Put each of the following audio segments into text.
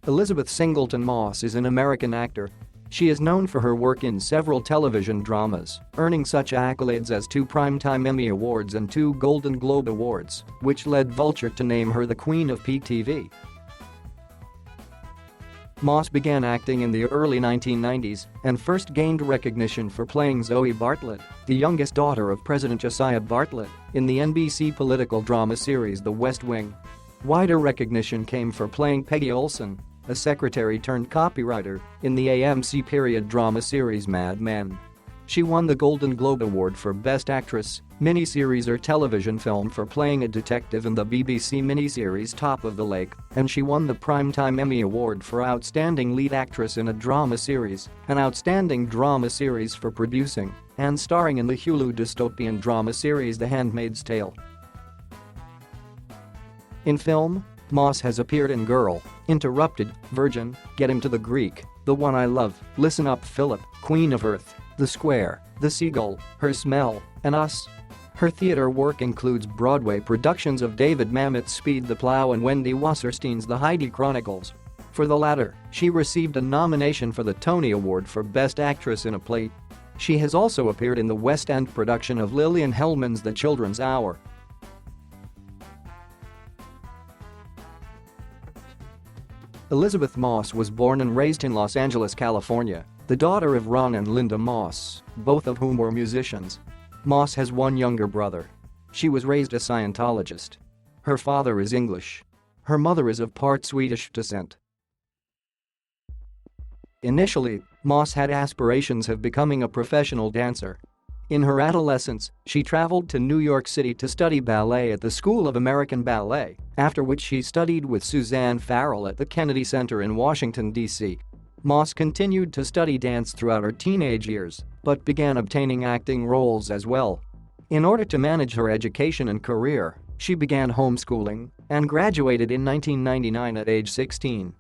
Elisabeth Singleton Moss is an American actor. She is known for her work in several television dramas, earning such accolades as 2 Primetime Emmy Awards and 2 Golden Globe Awards, which led Vulture to name her the Queen of PTV. Moss began acting in the early 1990s and first gained recognition for playing Zoe Bartlett, the youngest daughter of President Josiah Bartlett, in the NBC political drama series The West Wing. Wider recognition came for playing Peggy Olson, a secretary-turned-copywriter, in the AMC period drama series Mad Men. She won the Golden Globe Award for Best Actress, miniseries or television film for playing a detective in the BBC miniseries Top of the Lake, and she won the Primetime Emmy Award for Outstanding Lead Actress in a Drama Series, an Outstanding Drama Series for producing and starring in the Hulu dystopian drama series The Handmaid's Tale. In film, Moss has appeared in Girl, Interrupted, Virgin, Get Him to the Greek, The One I Love, Listen Up Philip, Queen of Earth, The Square, The Seagull, Her Smell, and Us. Her theater work includes Broadway productions of David Mamet's Speed the Plow and Wendy Wasserstein's The Heidi Chronicles. For the latter, she received a nomination for the Tony Award for Best Actress in a Play. She has also appeared in the West End production of Lillian Hellman's The Children's Hour. Elisabeth Moss was born and raised in Los Angeles, California, the daughter of Ron and Linda Moss, both of whom were musicians. Moss has one younger brother. She was raised a Scientologist. Her father is English. Her mother is of part Swedish descent. Initially, Moss had aspirations of becoming a professional dancer. In her adolescence, she traveled to New York City to study ballet at the School of American Ballet, after which she studied with Suzanne Farrell at the Kennedy Center in Washington, D.C. Moss continued to study dance throughout her teenage years, but began obtaining acting roles as well. In order to manage her education and career, she began homeschooling and graduated in 1999 at age 16.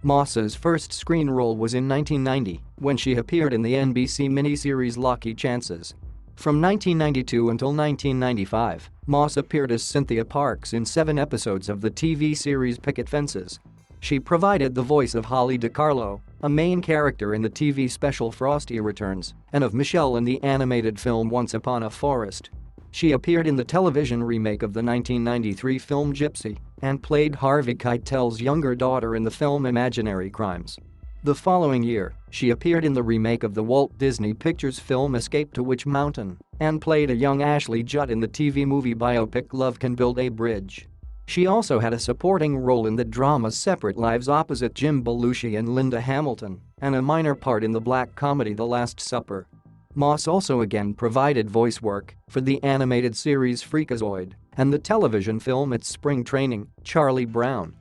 Moss's first screen role was in 1990 when she appeared in the NBC miniseries Lucky Chances. From 1992 until 1995, Moss appeared as Cynthia Parks in 7 episodes of the TV series Picket Fences. She provided the voice of Holly DiCarlo, a main character in the TV special Frosty Returns, and of Michelle in the animated film Once Upon a Forest. She appeared in the television remake of the 1993 film Gypsy and played Harvey Keitel's younger daughter in the film Imaginary Crimes. The following year, she appeared in the remake of the Walt Disney Pictures film Escape to Witch Mountain and played a young Ashley Judd in the TV movie biopic Love Can Build a Bridge. She also had a supporting role in the drama Separate Lives opposite Jim Belushi and Linda Hamilton, and a minor part in the black comedy The Last Supper. Moss also again provided voice work for the animated series Freakazoid and the television film It's Spring Training, Charlie Brown.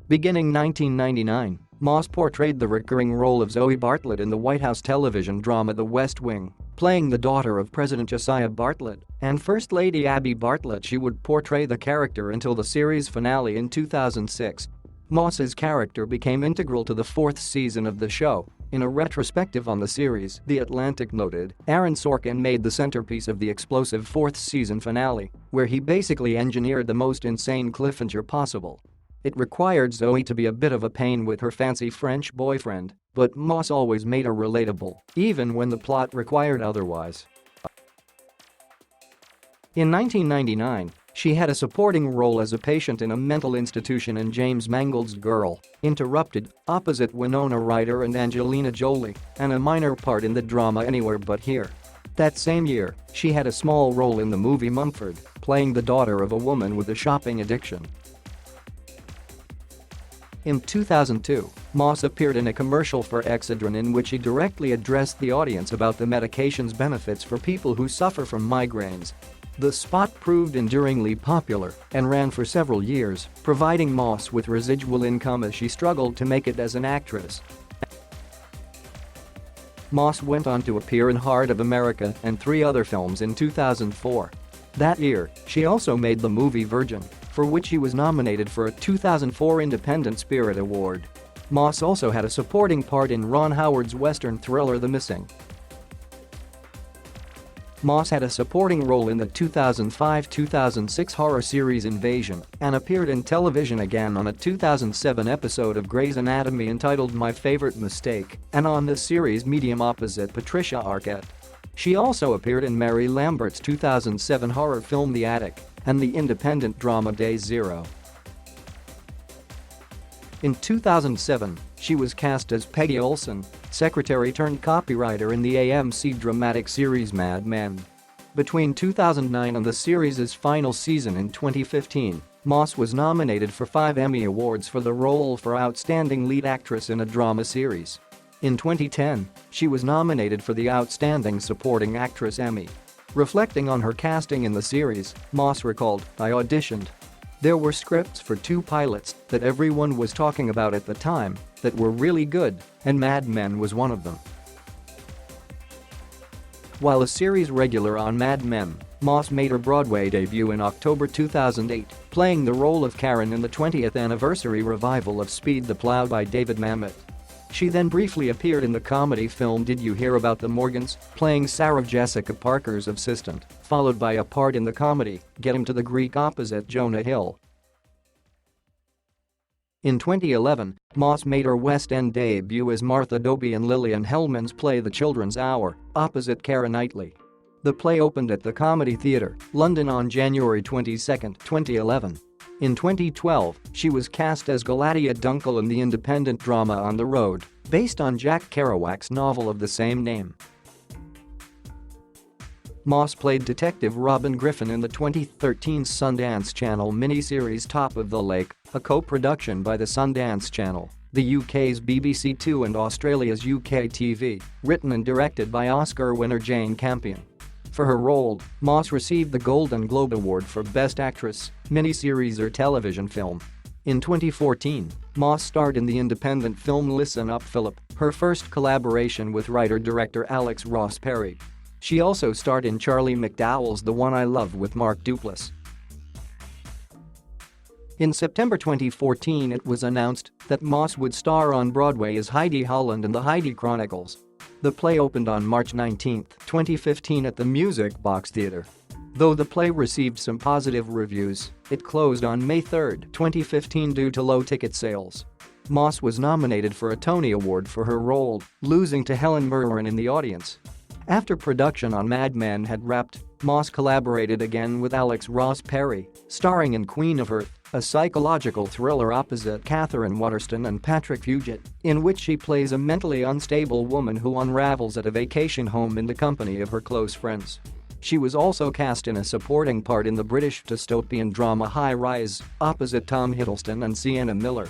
Beginning 1999, Moss portrayed the recurring role of Zoe Bartlett in the White House television drama The West Wing, playing the daughter of President Josiah Bartlett and First Lady Abby Bartlett. She would portray the character until the series finale in 2006. Moss's character became integral to the 4th season of the show. In a retrospective on the series, The Atlantic noted, Aaron Sorkin made the centerpiece of the explosive 4th season finale, where he basically engineered the most insane cliffhanger possible. It required Zoe to be a bit of a pain with her fancy French boyfriend, but Moss always made her relatable, even when the plot required otherwise. In 1999, she had a supporting role as a patient in a mental institution in James Mangold's Girl, Interrupted, opposite Winona Ryder and Angelina Jolie, and a minor part in the drama Anywhere But Here. That same year, she had a small role in the movie Mumford, playing the daughter of a woman with a shopping addiction. In 2002, Moss appeared in a commercial for Excedrin in which he directly addressed the audience about the medication's benefits for people who suffer from migraines. The spot proved enduringly popular and ran for several years, providing Moss with residual income as she struggled to make it as an actress. Moss went on to appear in Heart of America and 3 other films in 2004. That year, she also made the movie Virgin, for which she was nominated for a 2004 Independent Spirit Award. Moss also had a supporting part in Ron Howard's Western thriller The Missing. Moss had a supporting role in the 2005-2006 horror series Invasion and appeared in television again on a 2007 episode of Grey's Anatomy entitled My Favorite Mistake and on the series Medium opposite Patricia Arquette. She also appeared in Mary Lambert's 2007 horror film The Attic and the independent drama Day Zero. In 2007, she was cast as Peggy Olson, secretary-turned-copywriter in the AMC dramatic series Mad Men. Between 2009 and the series' final season in 2015, Moss was nominated for 5 Emmy Awards for the role for Outstanding Lead Actress in a Drama Series. In 2010, she was nominated for the Outstanding Supporting Actress Emmy. Reflecting on her casting in the series, Moss recalled, "I auditioned. There were scripts for 2 pilots that everyone was talking about at the time that were really good, and Mad Men was one of them." While a series regular on Mad Men, Moss made her Broadway debut in October 2008, playing the role of Karen in the 20th anniversary revival of Speed the Plow by David Mamet. She then briefly appeared in the comedy film Did You Hear About the Morgans, playing Sarah Jessica Parker's assistant, followed by a part in the comedy Get Him to the Greek opposite Jonah Hill. In 2011, Moss made her West End debut as Martha Doby in Lillian Hellman's play The Children's Hour, opposite Keira Knightley. The play opened at the Comedy Theatre, London on January 22, 2011. In 2012, she was cast as Galatea Dunkel in the independent drama On the Road, based on Jack Kerouac's novel of the same name. Moss played Detective Robin Griffin in the 2013 Sundance Channel miniseries Top of the Lake, a co-production by the Sundance Channel, the UK's BBC Two and Australia's UK TV, written and directed by Oscar winner Jane Campion. For her role, Moss received the Golden Globe Award for Best Actress, Miniseries or Television Film. In 2014, Moss starred in the independent film Listen Up Philip, her first collaboration with writer-director Alex Ross Perry. She also starred in Charlie McDowell's The One I Love with Mark Duplass. In September 2014, it was announced that Moss would star on Broadway as Heidi Holland in The Heidi Chronicles. The play opened on March 19, 2015 at the Music Box Theatre. Though the play received some positive reviews, it closed on May 3, 2015 due to low ticket sales. Moss was nominated for a Tony Award for her role, losing to Helen Mirren in the audience. After production on Mad Men had wrapped, Moss collaborated again with Alex Ross Perry, starring in Queen of Earth, a psychological thriller opposite Catherine Waterston and Patrick Fugit, in which she plays a mentally unstable woman who unravels at a vacation home in the company of her close friends. She was also cast in a supporting part in the British dystopian drama High Rise, opposite Tom Hiddleston and Sienna Miller.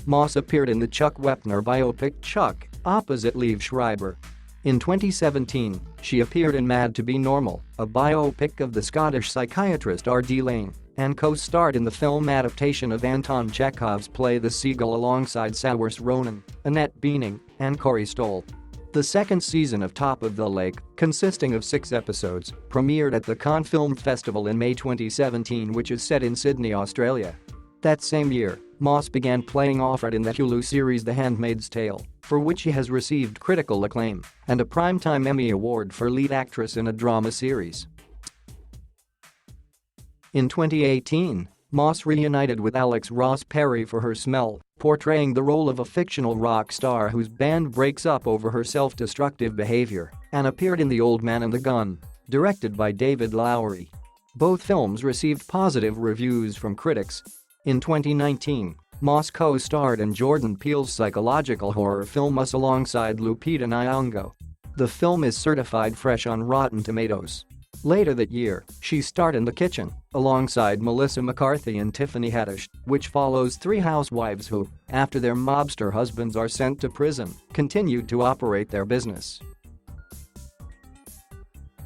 Moss appeared in the Chuck Wepner biopic Chuck, opposite Liev Schreiber. In 2017, she appeared in Mad to Be Normal, a biopic of the Scottish psychiatrist R.D. Laing, and co-starred in the film adaptation of Anton Chekhov's play The Seagull alongside Saoirse Ronan, Annette Bening, and Corey Stoll. The second season of Top of the Lake, consisting of 6 episodes, premiered at the Cannes Film Festival in May 2017, which is set in Sydney, Australia. That same year, Moss began playing Offred in the Hulu series The Handmaid's Tale, for which she has received critical acclaim and a Primetime Emmy Award for lead actress in a drama series. In 2018, Moss reunited with Alex Ross Perry for Her Smell, portraying the role of a fictional rock star whose band breaks up over her self-destructive behavior, and appeared in The Old Man and the Gun, directed by David Lowery. Both films received positive reviews from critics. In 2019, Moss co-starred in Jordan Peele's psychological horror film Us alongside Lupita Nyong'o. The film is certified fresh on Rotten Tomatoes. Later that year, she starred in The Kitchen, alongside Melissa McCarthy and Tiffany Haddish, which follows 3 housewives who, after their mobster husbands are sent to prison, continued to operate their business.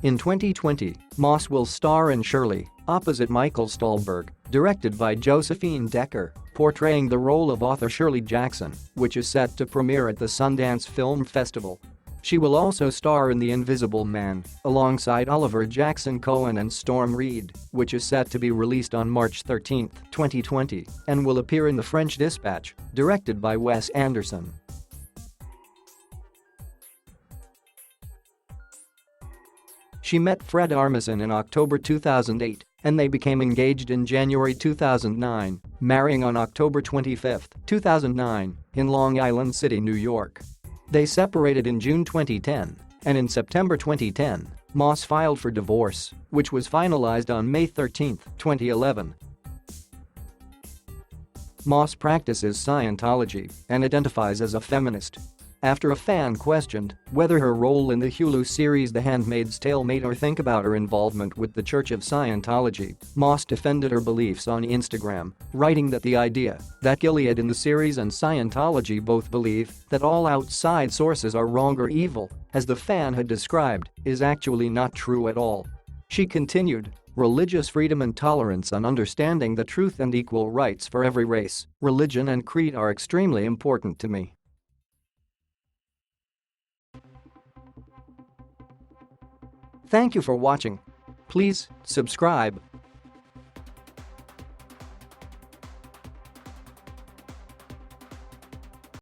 In 2020, Moss will star in Shirley, opposite Michael Stuhlbarg, directed by Josephine Decker, portraying the role of author Shirley Jackson, which is set to premiere at the Sundance Film Festival. She will also star in The Invisible Man, alongside Oliver Jackson Cohen and Storm Reid, which is set to be released on March 13, 2020, and will appear in The French Dispatch, directed by Wes Anderson. She met Fred Armisen in October 2008, and they became engaged in January 2009, marrying on October 25, 2009, in Long Island City, New York. They separated in June 2010, and in September 2010, Moss filed for divorce, which was finalized on May 13, 2011. Moss practices Scientology and identifies as a feminist. After a fan questioned whether her role in the Hulu series The Handmaid's Tale made her think about her involvement with the Church of Scientology, Moss defended her beliefs on Instagram, writing that the idea that Gilead in the series and Scientology both believe that all outside sources are wrong or evil, as the fan had described, is actually not true at all. She continued, "Religious freedom and tolerance and understanding the truth and equal rights for every race, religion and creed are extremely important to me." Thank you for watching. Please subscribe